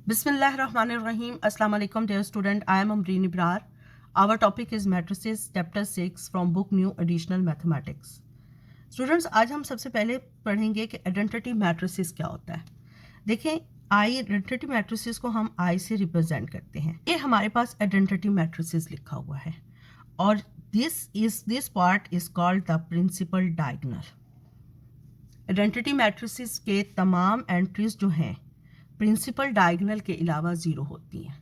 Bismillahirrahmanirrahim. Assalamu alaikum dear student. I am Amreen Ibrar. Our topic is matrices chapter 6 from book New Additional Mathematics. Students, आज हम सबसे पहले पढ़ेंगे कि identity matrices क्या होता है। देखें, आइडेंटिटी मैट्रिसेस को हम आई से रिप्रेजेंट करते हैं। ये हमारे पास आइडेंटिटी मैट्रिसेस लिखा हुआ है और this part is called the principal diagonal. Identity matrices के तमाम एंट्रीज जो हैं प्रिंसिपल डायगोनल के अलावा ज़ीरो होती हैं।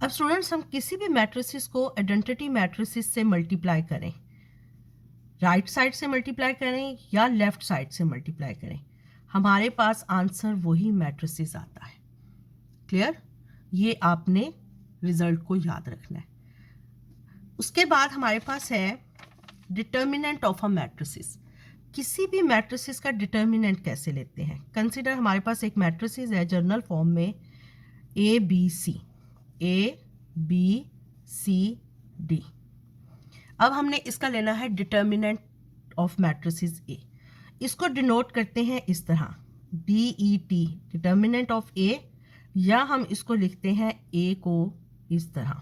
अब स्टूडेंट्स, हम किसी भी मैट्रिसेस को आइडेंटिटी मैट्रिसेस से मल्टीप्लाई करें, राइट साइड से मल्टीप्लाई करें या लेफ्ट साइड से मल्टीप्लाई करें, हमारे पास आंसर वही मैट्रिसेस आता है। क्लियर? ये आपने रिजल्ट को याद रखना है। उसके बाद हमारे पास है डिटर्मिनेंट ऑफ अ मैट्रिसेस। किसी भी मैट्रिसेस का डिटर्मिनेंट कैसे लेते हैं? कंसीडर हमारे पास एक मैट्रिसेस है जर्नल फॉर्म में ए बी सी डी। अब हमने इसका लेना है डिटर्मिनेंट ऑफ मैट्रिसेस ए। इसको डिनोट करते हैं इस तरह DET, डिटर्मिनेंट ऑफ ए, या हम इसको लिखते हैं ए को इस तरह,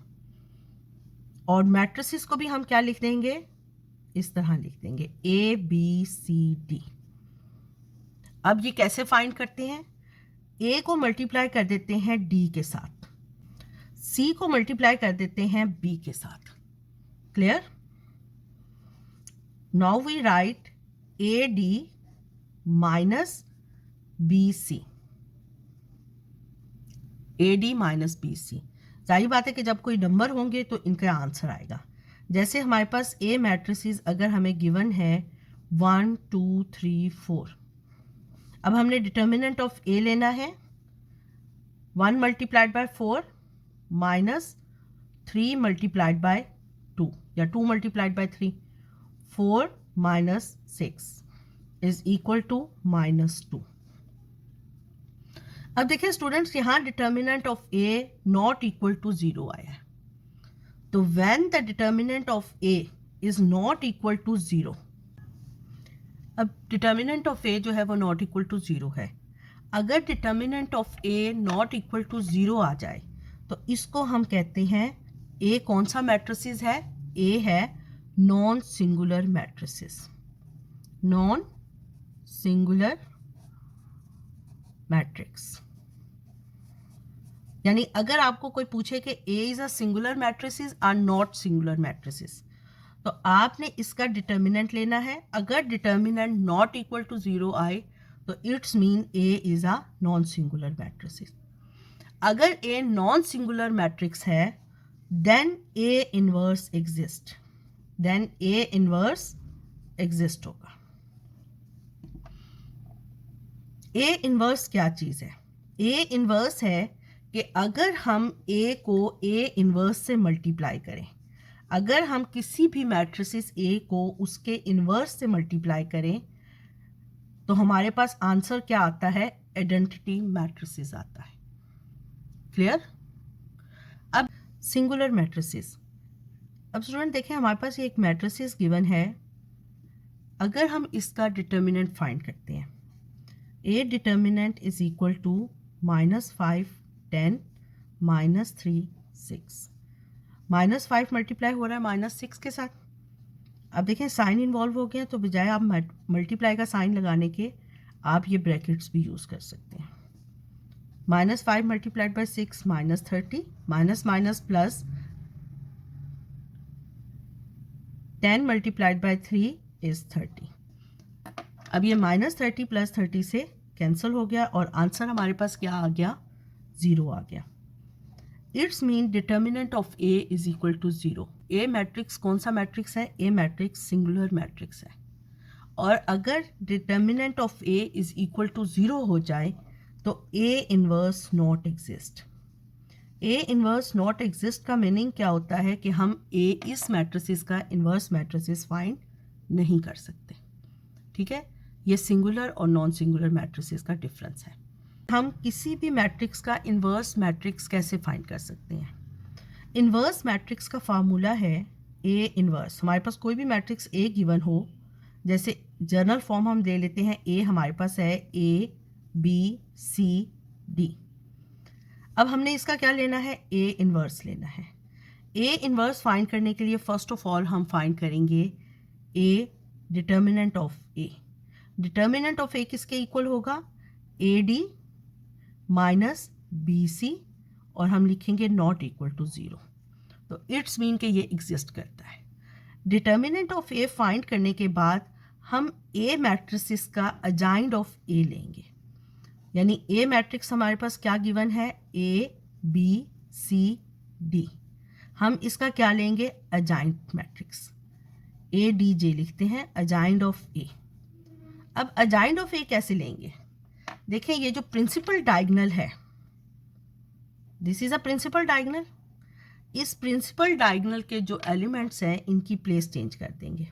और मैट्रिसेस को भी हम क्या लिख देंगे? इस तरह लिख देंगे ABCD। अब ये कैसे फाइंड करते हैं? A को मल्टीप्लाई कर देते हैं D के साथ, C को मल्टीप्लाई कर देते हैं B के साथ। Clear? Now we write AD minus BC, AD minus BC। जाहिर बात है कि जब कोई नंबर होंगे तो इनका आंसर आएगा। जैसे हमारे पास ए मैट्रिसेस अगर हमें गिवन है 1 2 3 4, अब हमने डिटर्मिनेंट ऑफ ए लेना है 1 multiplied by 4 minus 3 multiplied by 2 या 2 multiplied by 3, 4 minus 6 is equal to -2। अब देखिए स्टूडेंट्स, यहाँ determinant of A not equal to 0 आया है। तो when the determinant of A is not equal to 0, अब determinant of A जो है वो not equal to 0 है। अगर determinant of A not equal to 0 आ जाए तो इसको हम कहते हैं A कौन सा मैट्रिसेस है? A है non singular matrices. Non singular matrix यानी अगर आपको कोई पूछे कि A is a singular matrices or not singular matrices, तो आपने इसका डिटर्मिनेंट लेना है। अगर डिटर्मिनेंट नॉट इक्वल टू 0 आए तो it's mean A is a non singular matrices. अगर A नॉन सिंगुलर मैट्रिक्स है then A inverse exist, then A inverse exist होगा। A इनवर्स क्या चीज़ है? A इनवर्स है कि अगर हम A को A इनवर्स से मल्टीप्लाई करें, अगर हम किसी भी मैट्रिसेस A को उसके इनवर्स से मल्टीप्लाई करें तो हमारे पास आंसर क्या आता है? आइडेंटिटी मैट्रिसेस आता है। क्लियर? अब सिंगुलर मैट्रिसेस। अब स्टूडेंट देखें, हमारे पास ये एक मैट्रिसेस गिवन है। अगर हम इसका डिटर्मिनेंट फाइंड करते हैं, A determinant is equal to -5 10 -3 6, -5 multiply हो रहा है -6 के साथ। अब देखें साइन इन्वॉल्व हो गया, तो बजाय आप मल्टीप्लाई का साइन लगाने के आप ये ब्रैकेट्स भी यूज़ कर सकते हैं। -5 multiplied by 6 -30, minus minus plus 10 multiplied by 3 is 30। अब ये -30 प्लस 30 से कैंसिल हो गया और आंसर हमारे पास क्या आ गया? 0 आ गया। It's mean determinant of A is equal to 0। A matrix कौन सा मैट्रिक्स है? A मैट्रिक्स सिंगुलर मैट्रिक्स है। और अगर determinant of A is equal to 0 हो जाए तो A inverse not exist. A inverse not exist का मीनिंग क्या होता है कि हम A इस मैट्रिसेस का इनवर्स मैट्रिसेस फाइंड नहीं कर सकते। ठीक है? ये सिंगुलर और नॉन सिंगुलर मैट्रिसेस का डिफरेंस है। हम किसी भी मैट्रिक्स का इन्वर्स मैट्रिक्स कैसे फाइंड कर सकते हैं? इन्वर्स मैट्रिक्स का फार्मूला है A इन्वर्स। हमारे पास कोई भी मैट्रिक्स A गिवन हो, जैसे जर्नल फॉर्म हम ले लेते हैं, A हमारे पास है A B C D। अब हमने इसका क्या लेना है, ए इन्वर्स लेना है। ए इन्वर्स फाइंड करने के लिए फर्स्ट ऑफ ऑल हम फाइंड करेंगे A determinant of A. Determinant of A किसके इक्वल होगा, A D minus B C, और हम लिखेंगे नॉट इक्वल टू 0। तो इट्स मीन कि ये एग्जिस्ट करता है। डिटर्मिनेंट ऑफ ए फाइंड करने के बाद हम ए मैट्रिक्स का अजाइंड ऑफ ए लेंगे, यानी ए मैट्रिक्स हमारे पास क्या गिवन है, ए बी सी डी। हम इसका क्या लेंगे, अजाइंड मैट्रिक्स, ए डी जे लिखते हैं, अजाइंड ऑफ ए। अब अजाइंड ऑफ ए कैसे लेंगे, देखें ये जो प्रिंसिपल डायगोनल है, this is a principal diagonal. इस प्रिंसिपल डायगोनल के जो एलिमेंट्स हैं इनकी प्लेस चेंज कर देंगे,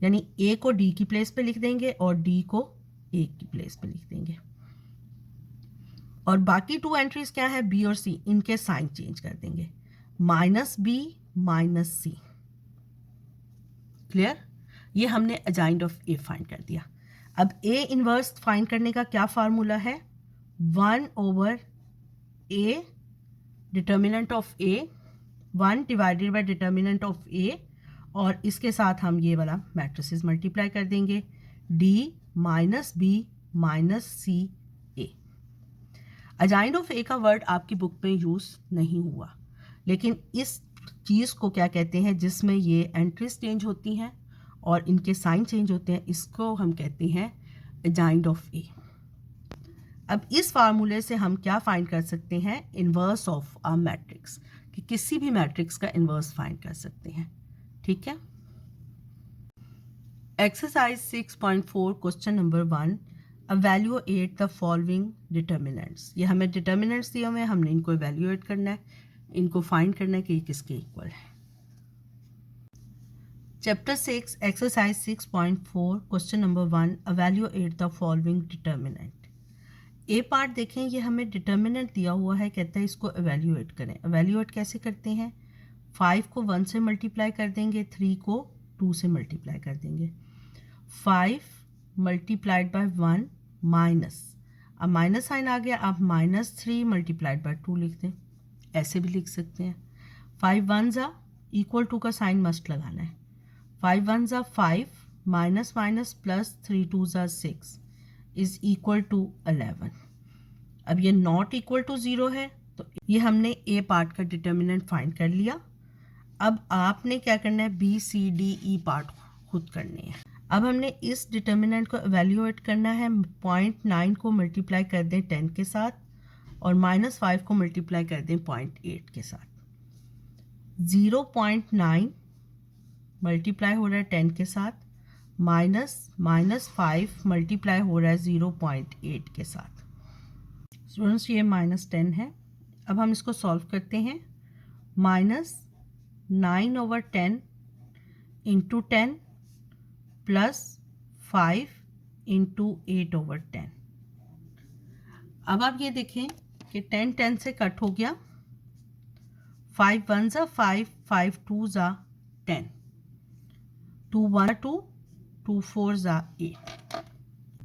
यानी ए को डी की प्लेस पे लिख देंगे और डी को ए की प्लेस पे लिख देंगे। और बाकी टू एंट्रीज क्या है, बी और सी, इनके साइन चेंज कर देंगे, माइनस बी माइनस सी। क्लियर, ये हमने अजाइंड ऑफ ए फाइंड कर दिया। अब ए इनवर्स फाइंड करने का क्या फार्मूला है, 1 over A determinant of A, 1 divided by determinant of A, और इसके साथ हम ये वाला मैट्रिसेस मल्टीप्लाई कर देंगे, D minus B minus C A. Adjoint of A का वर्ड आपकी बुक में यूज़ नहीं हुआ, लेकिन इस चीज़ को क्या कहते हैं जिसमें ये एंट्रीज चेंज होती हैं और इनके साइन चेंज होते हैं, इसको हम कहते हैं अजाइंड ऑफ ए। अब इस फार्मूले से हम क्या फाइंड कर सकते हैं, इन्वर्स ऑफ अ मैट्रिक्स, कि किसी भी मैट्रिक्स का इन्वर्स फाइंड कर सकते हैं। ठीक है, exercise 6.4 question number 1, evaluate the following determinants. ये हमें डिटर्मिनेंट्स दिए हुए हैं, हमने इनको evaluate करना है, इनको फाइंड करना है कि ये किसके इक्वल है। Chapter 6 exercise 6.4 question number 1, evaluate the following determinant. A part देखें, ये हमें डिटर्मिनेंट दिया हुआ है, कहता है इसको evaluate करें। evaluate कैसे करते हैं, 5 को 1 से मल्टीप्लाई कर देंगे, 3 को 2 से मल्टीप्लाई कर देंगे। 5 मल्टीप्लाइड बाय 1 माइनस, अब माइनस साइन आ गया, आप -3 मल्टीप्लाइड बाय 2 लिख दें, ऐसे भी लिख सकते हैं। 5 1 ज़ा इक्वल टू का साइन मस्ट लगाना है, 5 1 ज़ा 5 माइनस माइनस प्लस 3 2 ज़ा 6 इज इक्वल टू 11। अब ये नॉट इक्वल टू 0 है, तो ये हमने ए पार्ट का डिटर्मिनेंट फाइंड कर लिया। अब आपने क्या करना है, B C D E part खुद करने हैं। अब हमने इस डिटर्मिनेंट को एवेल्यूएट करना है, 0.9 को मल्टीप्लाई कर दें 10 के साथ, और -5 को मल्टीप्लाई कर दें 0.8 के साथ। 0.9 मल्टीप्लाई हो रहा है 10 के साथ, -5 मल्टीप्लाई हो रहा है 0.8 के साथ। स्टूडेंट्स ये -10 है। अब हम इसको सॉल्व करते हैं, -9/10 इंटू 10 प्लस 5 इंटू 8/10। अब आप ये देखें कि 10 10 से कट हो गया, 5 1 ज़ा 5, 5 2 ज़ा 10, 2 1 2, 2 4 ज़ा 8।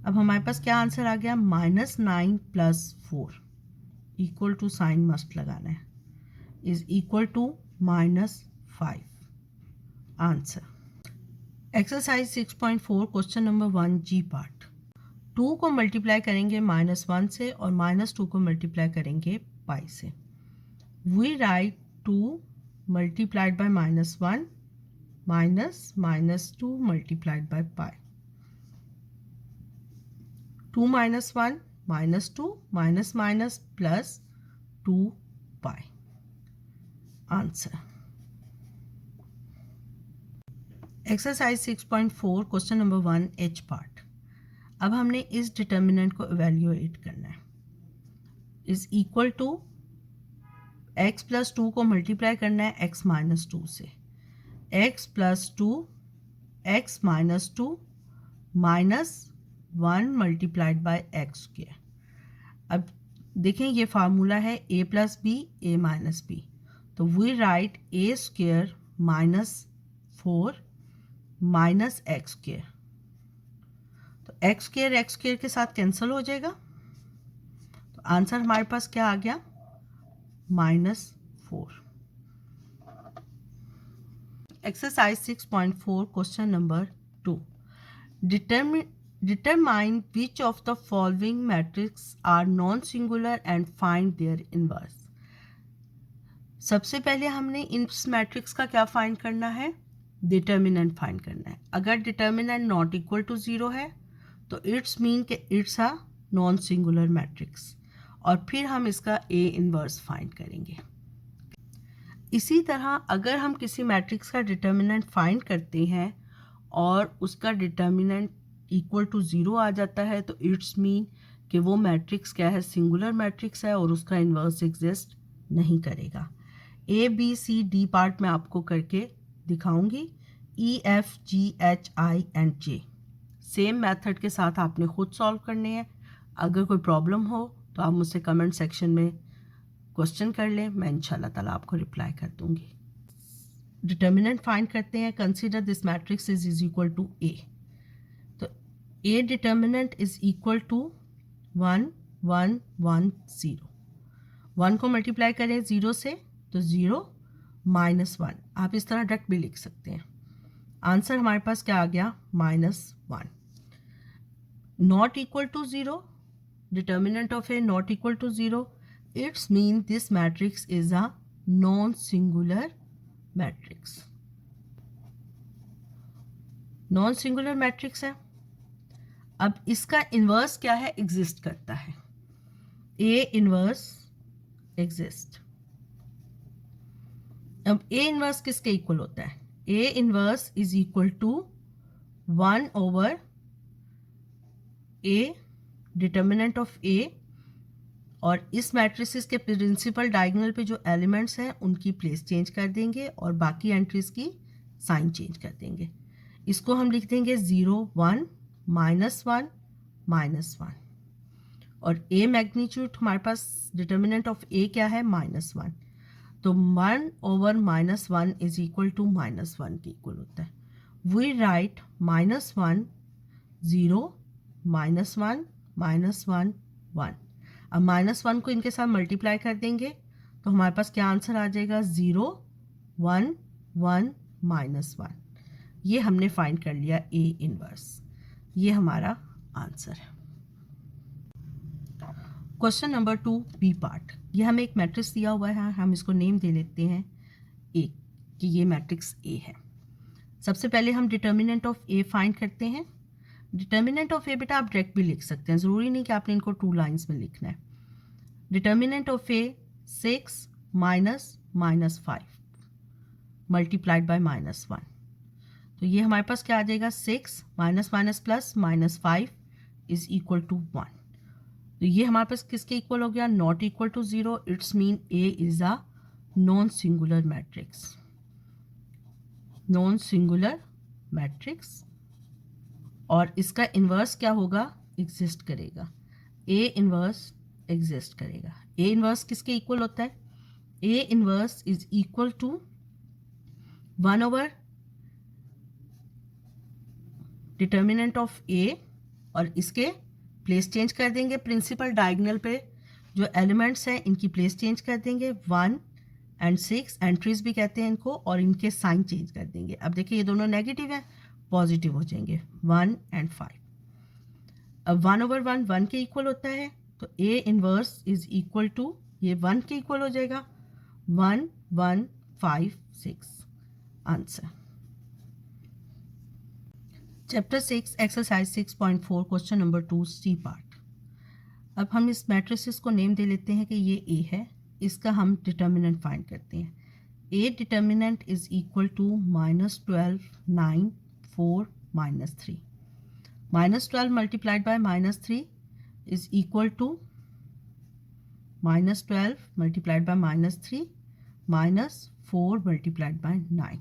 अब हमारे पास क्या आंसर आ गया, -9 + 4 इक्वल टू साइन मस्ट लगाना है, is equal to -5। Answer exercise 6.4 question number 1 G part. 2 को मल्टीप्लाई करेंगे -1 से और -2 को मल्टीप्लाई करेंगे पाई से। We write 2 multiplied by -1 -2 multiplied by pi. 2 - 1 -2 minus plus 2 pi. Answer exercise 6.4 question number 1 H part. अब हमने इस डिटर्मिनेंट को एवेल्यूएट करना है, इज इक्वल टू x + 2 को मल्टीप्लाई करना है x - 2 से, x + 2 x - 2 -1 multiplied bye x²। अब देखें ये फार्मूला है a + b a - b, तो वी राइट a² -4 -x²। तो x² के साथ कैंसिल हो जाएगा, तो आंसर हमारे पास क्या आ गया, -4. Exercise 6.4 question number 2. Determine which of the following matrices are non-singular and find their inverse. सबसे पहले हमने इस मैट्रिक्स का क्या फाइंड करना है, डिटर्मिनेंट फाइंड करना है. अगर डिटर्मिनेंट नॉट इक्वल टू 0 है तो इट्स मीन कि it's a non singular matrix, और फिर हम इसका ए इनवर्स फाइंड करेंगे. इसी तरह अगर हम किसी मैट्रिक्स का डिटर्मिनेंट फाइंड करते हैं और उसका डिटर्मिनेंट इक्वल टू 0 आ जाता है तो इट्स मीन कि वो मैट्रिक्स क्या है, सिंगुलर मैट्रिक्स है और उसका इन्वर्स एग्जिस्ट नहीं करेगा. A B C D part में आपको करके दिखाऊंगी. E F G H I and J same method के साथ आपने खुद सॉल्व करने हैं. अगर कोई प्रॉब्लम हो तो आप मुझसे कमेंट सेक्शन में क्वेश्चन कर लें, मैं इंशाल्लाह ताला आपको रिप्लाई कर दूंगी. डिटर्मिनेंट फाइंड करते हैं. Consider this matrix is equal to A. तो A determinant is equal to 1 1 1 0. 1 को मल्टीप्लाई करें 0 से तो 0 -1. आप इस तरह डायरेक्ट भी लिख सकते हैं. आंसर हमारे पास क्या आ गया, -1. Not equal to 0, determinant of A not equal to 0, it's mean this matrix is a non singular matrix. Non singular matrix है. अब इसका इन्वर्स क्या है, एग्जिस्ट करता है. A inverse exist. अब ए इन्वर्स किसके इक्वल होता है, A inverse is equal to 1 over A determinant of A, और इस मैट्रिसेस के प्रिंसिपल डायगोनल पे जो एलिमेंट्स हैं उनकी प्लेस चेंज कर देंगे और बाकी एंट्रीज की साइन चेंज कर देंगे. इसको हम लिख देंगे 0 1 -1 -1, और ए मैग्नीट्यूड हमारे पास डिटर्मिनेंट ऑफ ए क्या है, -1. तो 1 ओवर -1 इज इक्वल टू -1 के इक्वल होता है. We write -1 0 -1 -1 1. अब -1 को इनके साथ मल्टीप्लाई कर देंगे तो हमारे पास क्या आंसर आ जाएगा, 0 1 1 -1. ये हमने फाइंड कर लिया ए इनवर्स. ये हमारा आंसर है. Question number 2 B part. ये हमें एक मैट्रिक्स दिया हुआ है, हम इसको नेम दे लेते हैं ए, कि ये मैट्रिक्स ए है. सबसे पहले हम डिटर्मिनेंट ऑफ ए फाइंड करते हैं. डिटर्मिनेंट ऑफ ए बेटा आप डायरेक्ट भी लिख सकते हैं, ज़रूरी नहीं कि आपने इनको 2 लाइन्स में लिखना है. Determinant of A 6 -5 multiplied by -1. तो ये हमारे पास क्या आ जाएगा, 6 -+-5 इज इक्वल टू 1. तो ये हमारे पास किसके इक्वल हो गया, not equal to 0. It's mean A is a non singular matrix. Non singular matrix, और इसका इन्वर्स क्या होगा, एग्जिस्ट करेगा. ए इन्वर्स एग्जिस्ट करेगा. ए इन्वर्स किसके इक्वल होता है, A inverse is equal to 1 over determinant of A, और इसके प्लेस चेंज कर देंगे. प्रिंसिपल डायगोनल पे जो एलिमेंट्स हैं इनकी प्लेस चेंज कर देंगे. 1 और 6 एंट्रीज भी कहते हैं इनको, और इनके साइन चेंज कर देंगे. अब देखिए ये दोनों नेगेटिव हैं, पॉजिटिव हो जाएंगे. 1 और 5. अब 1 ओवर 1 1 के इक्वल होता है, तो A inverse is equal to, ये 1 के इक्वल हो जाएगा. 1 1 5 6 answer. Chapter 6 exercise 6.4 question number 2 C part. अब हम इस मैट्रिसेस को नेम दे लेते हैं कि ये ए है. इसका हम डिटर्मिनेंट फाइंड करते हैं. A determinant is equal to -12 9 4 -3. -12 multiplied by -3 is equal to -12 multiplied by -3 -4 multiplied by 9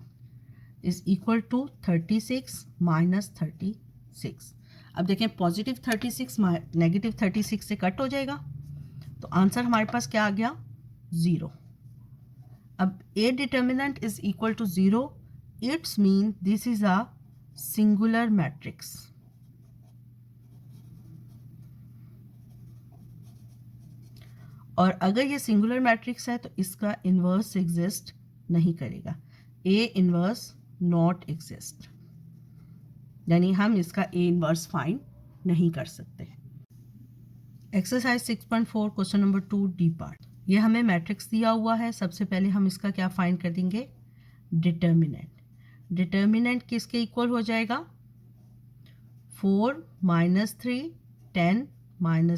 is equal to 36 -36. अब देखें पॉजिटिव 36 नेगेटिव 36 से कट हो जाएगा, तो आंसर हमारे पास क्या आ गया, 0. अब A determinant is equal to 0. It's mean this is a singular matrix. और अगर ये सिंगुलर मैट्रिक्स है तो इसका इन्वर्स एग्जिस्ट नहीं करेगा, ए इन्वर्स नॉट एग्जिस्ट, यानी हम इसका ए इन्वर्स फाइंड नहीं कर सकते। Exercise 6.4 question number 2 D part. ये हमें मैट्रिक्स दिया हुआ है। सबसे पहले हम इसका क्या फाइंड कर देंगे, डिटर्मिनेंट। डिटर्मिनेंट किसके इक्वल हो जाएगा, 4 - 3 10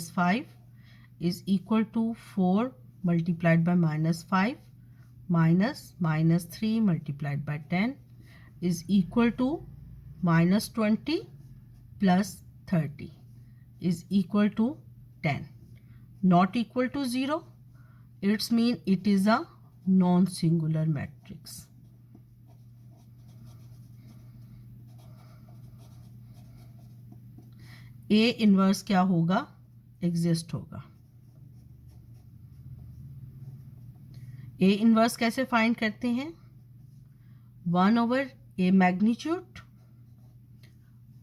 - 5 is equal to 4 multiplied by -5 minus 3 multiplied by 10 is equal to -20 plus 30 is equal to 10. Not equal to 0, it's mean it is a non-singular matrix. A inverse क्या होगा, exist होगा। A inverse कैसे find करते हैं, 1/a magnitude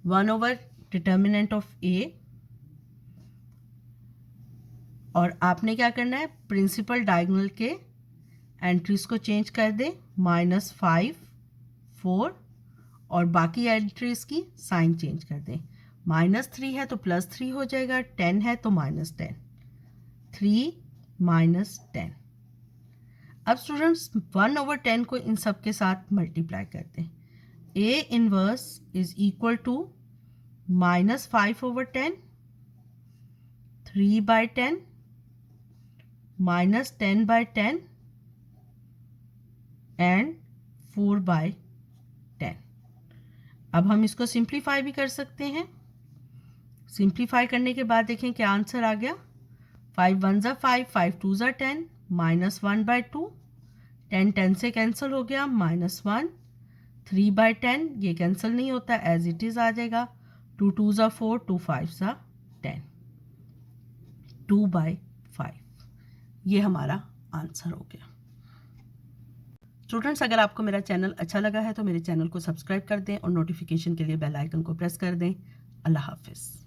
1/ determinant of A, और आपने क्या करना है, प्रिंसिपल डायगोनल के एंट्रीज को चेंज कर दें, -5 4, और बाकी एंट्रीज की साइन चेंज कर दें। -3 है तो +3 हो जाएगा, 10 है तो -10, 3 - 10। अब स्टूडेंट्स 1/10 को इन सब के साथ मल्टीप्लाई करते हैं। A inverse is equal to -5/10, 3/10, -10/10 and 4/10। अब हम इसको सिंप्लीफाई भी कर सकते हैं। सिंप्लीफाई करने के बाद देखें क्या आंसर आ गया, 5 1 ज़ा 5, 5 2 ज़ा 10, -1/2, 10 10 से कैंसिल हो गया, -1, 3/10 ये कैंसिल नहीं होता, एज इट इज़ आ जाएगा, 2 2 ज़ा 4, 2 5 ज़ा 10, 2/5। ये हमारा आंसर हो गया। स्टूडेंट्स, अगर आपको मेरा चैनल अच्छा लगा है तो मेरे चैनल को सब्सक्राइब कर दें और नोटिफिकेशन के लिए बेल आइकन को प्रेस कर दें। अल्लाह हाफिज़।